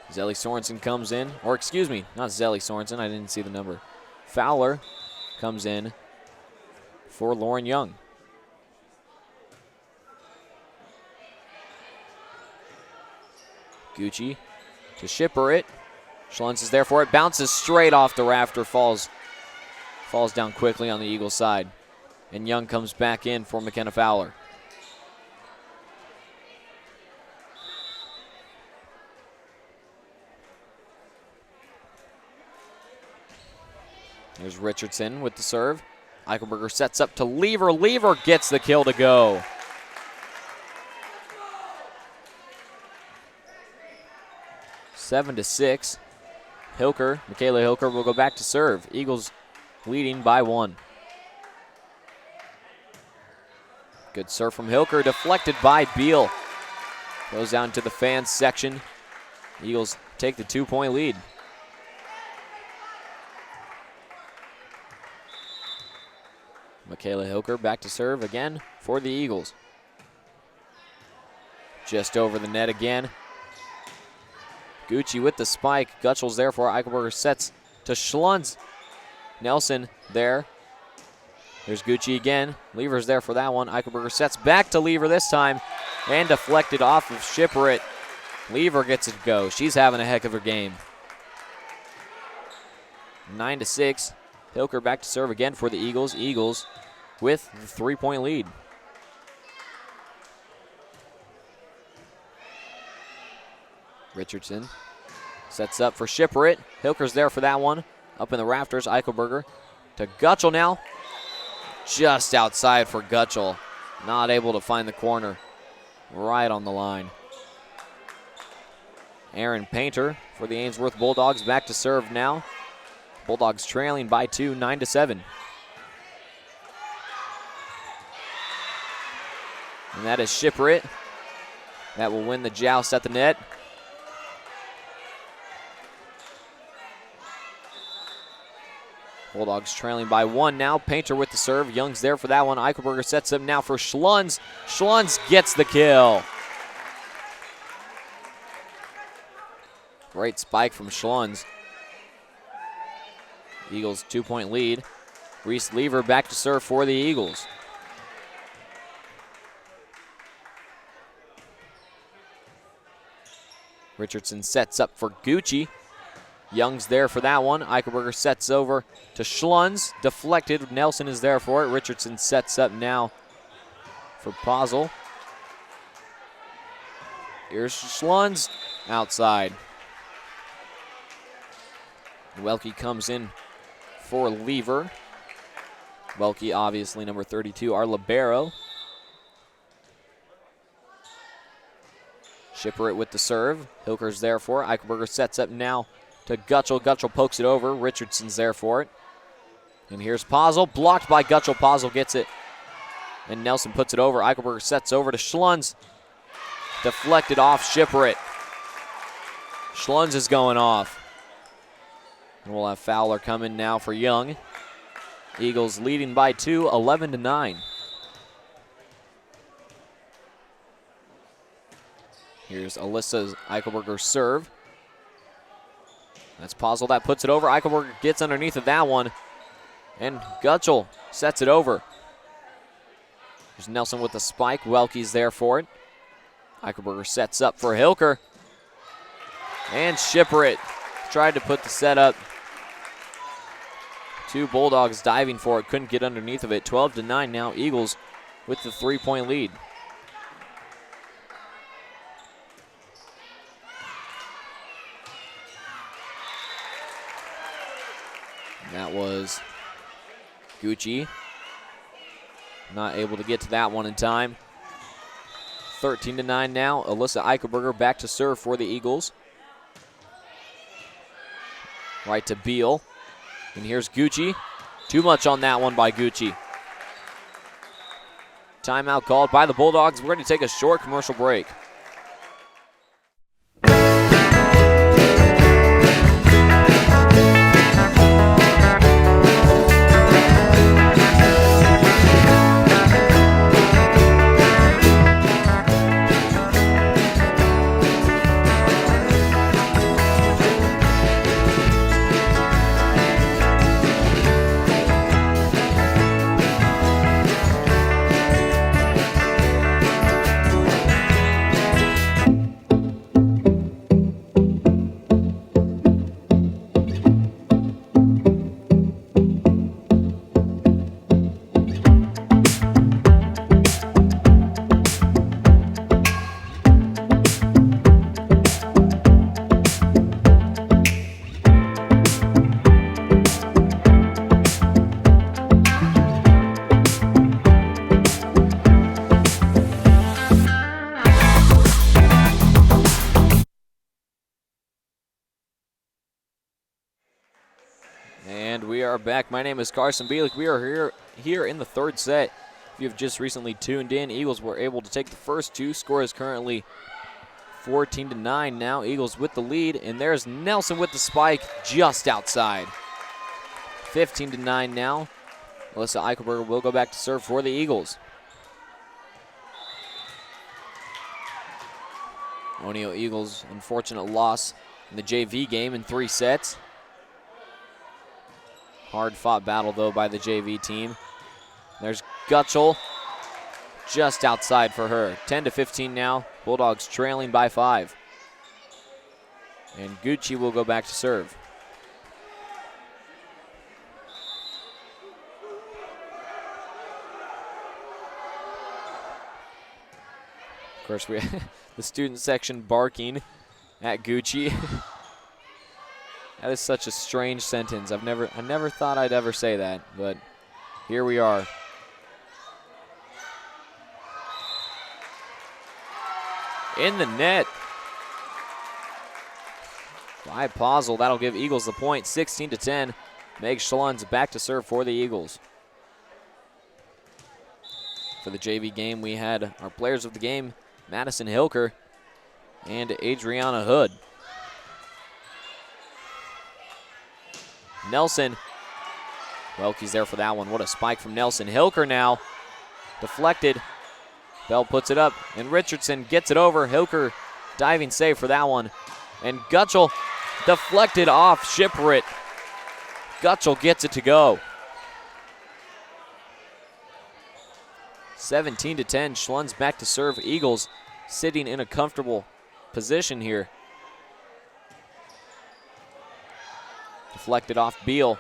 Zelly Sorensen comes in, or excuse me, not Zelly Sorensen, I didn't see the number. Fowler comes in for Lauren Young. Gucci to shipper it. Schlunz is there for it, bounces straight off the rafter, falls down quickly on the Eagles side. And Young comes back in for McKenna Fowler. Here's Richardson with the serve. Eichelberger sets up to Lever. Lever gets the kill to go. Seven to 6. Hilker, Michaela Hilker will go back to serve. Eagles leading by 1. Good serve from Hilker, deflected by Beal. Goes down to the fans section. Eagles take the 2-point lead. Michaela Hilker back to serve again for the Eagles. Just over the net again. Gucci with the spike. Gutschel's there for Eichelberger, sets to Schlunz. Nelson there. There's Gucci again. Lever's there for that one. Eichelberger sets back to Lever this time and deflected off of Shipwright. Lever gets it to go. She's having a heck of a game. 9-6. Hilker back to serve again for the Eagles. Eagles with the 3-point lead. Richardson sets up for Shipwright. Hilker's there for that one. Up in the rafters, Eichelberger to Gutschel now. Just outside for Gutschel. Not able to find the corner. Right on the line. Aaron Painter for the Ainsworth Bulldogs back to serve now. Bulldogs trailing by 2, 9-7. And that is Shipwright. That will win the joust at the net. Bulldogs trailing by 1 now. Painter with the serve. Young's there for that one. Eichelberger sets up now for Schlunz. Schlunz gets the kill. Great spike from Schlunz. Eagles 2-point lead. Reese Lever back to serve for the Eagles. Richardson sets up for Gucci. Young's there for that one. Eichelberger sets over to Schlunz. Deflected. Nelson is there for it. Richardson sets up now for Posel. Here's Schlunz outside. Welke comes in for Lever. Welke, obviously number 32, our libero. Shipwright with the serve. Hilker's there for it. Eichelberger sets up now to Gutschel. Gutschel pokes it over. Richardson's there for it. And here's Posel. Blocked by Gutschel. Posel gets it. And Nelson puts it over. Eichelberger sets over to Schlunz. Deflected off Shipwright. Schlunz is going off. And we'll have Fowler come in now for Young. Eagles leading by 2, 11-9. Here's Alyssa Eichelberger's serve. That's Posel that puts it over. Eichelberger gets underneath of that one. And Gutschel sets it over. There's Nelson with the spike. Welke's there for it. Eichelberger sets up for Hilker. And Shipwright tried to put the set up. Two Bulldogs diving for it. Couldn't get underneath of it. 12-9 now. Eagles with the 3-point lead. That was Gucci. Not able to get to that one in time. 13-9 now. Alyssa Eichelberger back to serve for the Eagles. Right to Beal. And here's Gucci. Too much on that one by Gucci. Timeout called by the Bulldogs. We're going to take a short commercial break. Back. My name is Carson Bielik. We are here in the third set. If you've just recently tuned in, Eagles were able to take the first two. Score is currently 14-9 now. Eagles with the lead, and there's Nelson with the spike just outside. 15-9 now. Alyssa Eichelberger will go back to serve for the Eagles. O'Neill Eagles, unfortunate loss in the JV game in 3 sets. Hard-fought battle, though, by the JV team. There's Gutschel, just outside for her. 10-15 now. Bulldogs trailing by 5. And Gucci will go back to serve. Of course, we the student section barking at Gucci. That is such a strange sentence. I never thought I'd ever say that, but here we are. In the net. By Posel, that'll give Eagles the point, 16-10. Meg Schlunz back to serve for the Eagles. For the JV game, we had our players of the game, Madison Hilker and Adriana Hood. Nelson. Welke's there for that one. What a spike from Nelson. Hilker now. Deflected. Bell puts it up, and Richardson gets it over. Hilker diving save for that one. And Gutschel deflected off Shipwright. Gutschel gets it to go. 17-10. Schlunz back to serve. Eagles sitting in a comfortable position here. Deflected off Beal.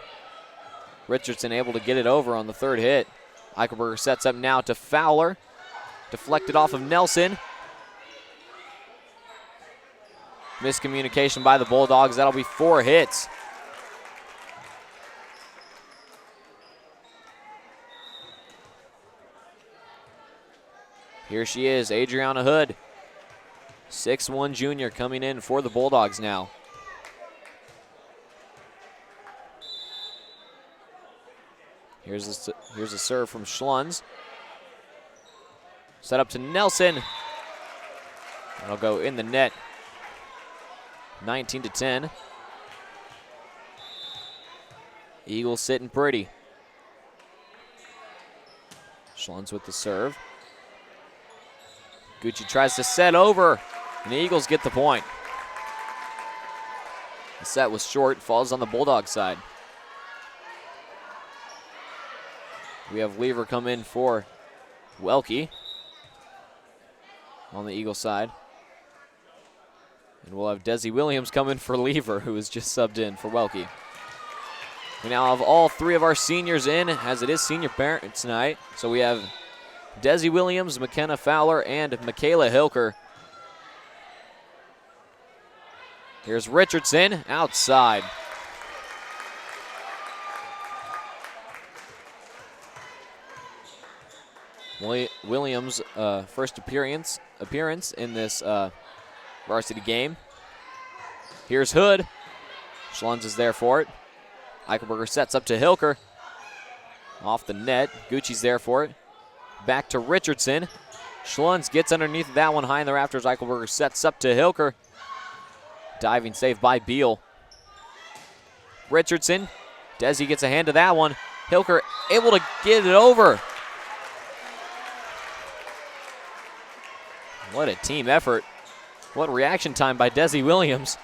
Richardson able to get it over on the 3rd hit. Eichelberger sets up now to Fowler. Deflected off of Nelson. Miscommunication by the Bulldogs. That'll be 4 hits. Here she is, Adriana Hood. 6'1" junior coming in for the Bulldogs now. Here's a serve from Schlunz. Set up to Nelson. That'll go in the net. 19-10. Eagles sitting pretty. Schlunz with the serve. Gucci tries to set over, and the Eagles get the point. The set was short, falls on the Bulldog side. We have Lever come in for Welke on the Eagle side. And we'll have Desi Williams come in for Lever, who was just subbed in for Welke. We now have all 3 of our seniors in, as it is senior parents night. So we have Desi Williams, McKenna Fowler, and Michaela Hilker. Here's Richardson outside. Williams' first appearance in this varsity game. Here's Hood. Schlunz is there for it. Eichelberger sets up to Hilker. Off the net. Gucci's there for it. Back to Richardson. Schlunz gets underneath that one high in the rafters. Eichelberger sets up to Hilker. Diving save by Beal. Richardson. Desi gets a hand to that one. Hilker able to get it over. What a team effort. What reaction time by Desi Williams.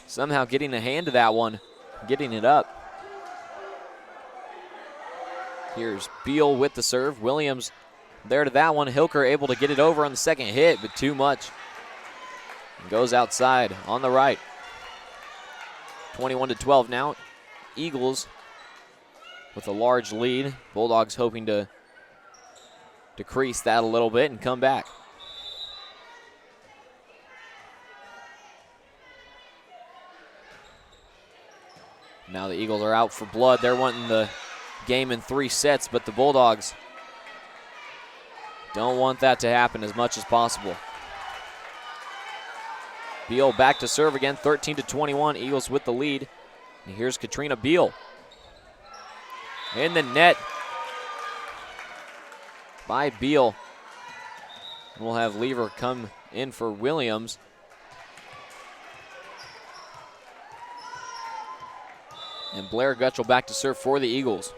Somehow getting a hand to that one. Getting it up. Here's Beal with the serve. Williams there to that one. Hilker able to get it over on the 2nd hit, but too much. Goes outside on the right. 21-12 now. Eagles with a large lead. Bulldogs hoping to decrease that a little bit and come back. Now the Eagles are out for blood. They're wanting the game in 3 sets, but the Bulldogs don't want that to happen as much as possible. Beal back to serve again, 13-21. Eagles with the lead. And here's Katrina Beal. In the net by Beal. We'll have Lever come in for Williams. And Blair Gutschel back to serve for the Eagles.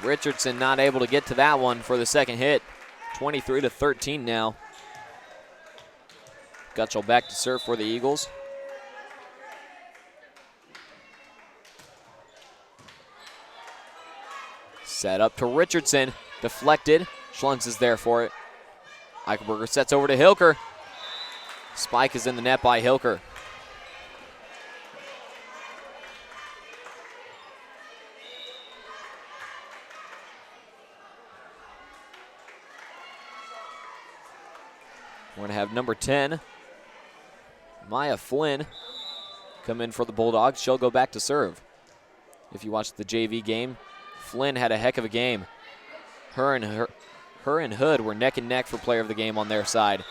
Richardson not able to get to that one for the second hit. 23-13 now. Gutschel back to serve for the Eagles. Set up to Richardson. Deflected. Schlunz is there for it. Eichelberger sets over to Hilker. Spike is in the net by Hilker. We're going to have number 10, Maya Flynn, come in for the Bulldogs. She'll go back to serve. If you watched the JV game, Flynn had a heck of a game. Her and Hood were neck and neck for player of the game on their side.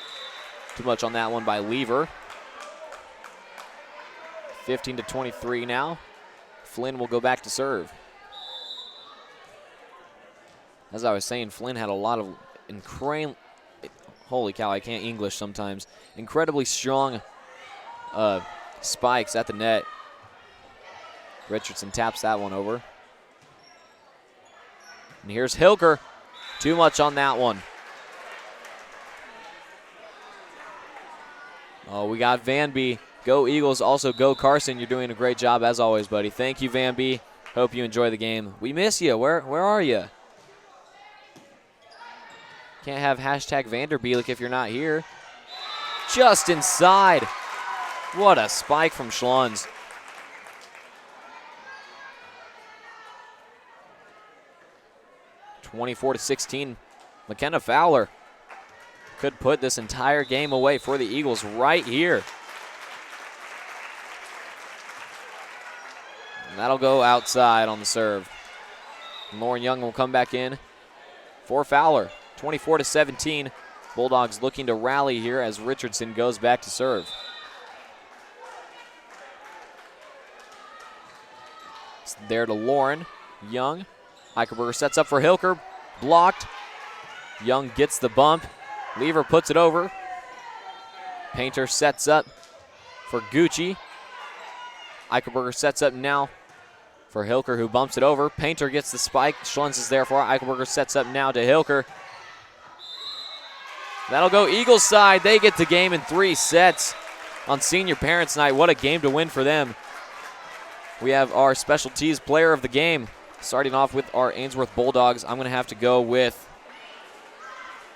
Too much on that one by Lever. 15-23 now. Flynn will go back to serve. As I was saying, Flynn had a lot of holy cow, I can't English sometimes. Incredibly strong spikes at the net. Richardson taps that one over. And here's Hilker. Too much on that one. Oh, we got Vanby. Go Eagles, also go Carson. You're doing a great job as always, buddy. Thank you, Vanby. Hope you enjoy the game. We miss you. Where are you? Can't have hashtag Vanderbilt if you're not here. Just inside. What a spike from Schlunz. (24-16). McKenna Fowler could put this entire game away for the Eagles right here. And that'll go outside on the serve. And Lauren Young will come back in for Fowler. 24-17. Bulldogs looking to rally here as Richardson goes back to serve. It's there to Lauren Young. Eichelberger sets up for Hilker. Blocked. Young gets the bump. Lever puts it over. Painter sets up for Gucci. Eichelberger sets up now for Hilker, who bumps it over. Painter gets the spike. Schlunz is there for it. Eichelberger sets up now to Hilker. That'll go Eagles side. They get the game in 3 sets on Senior Parents Night. What a game to win for them. We have our special teams player of the game. Starting off with our Ainsworth Bulldogs, I'm going to have to go with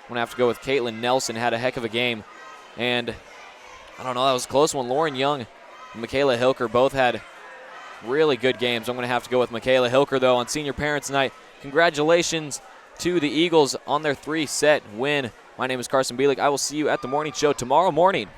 Caitlin Nelson. Had a heck of a game. And I don't know, that was a close one. Lauren Young and Michaela Hilker both had really good games. I'm going to have to go with Michaela Hilker, though, on Senior Parents Night. Congratulations to the Eagles on their 3-set win. My name is Carson Bielik. I will see you at the morning show tomorrow morning.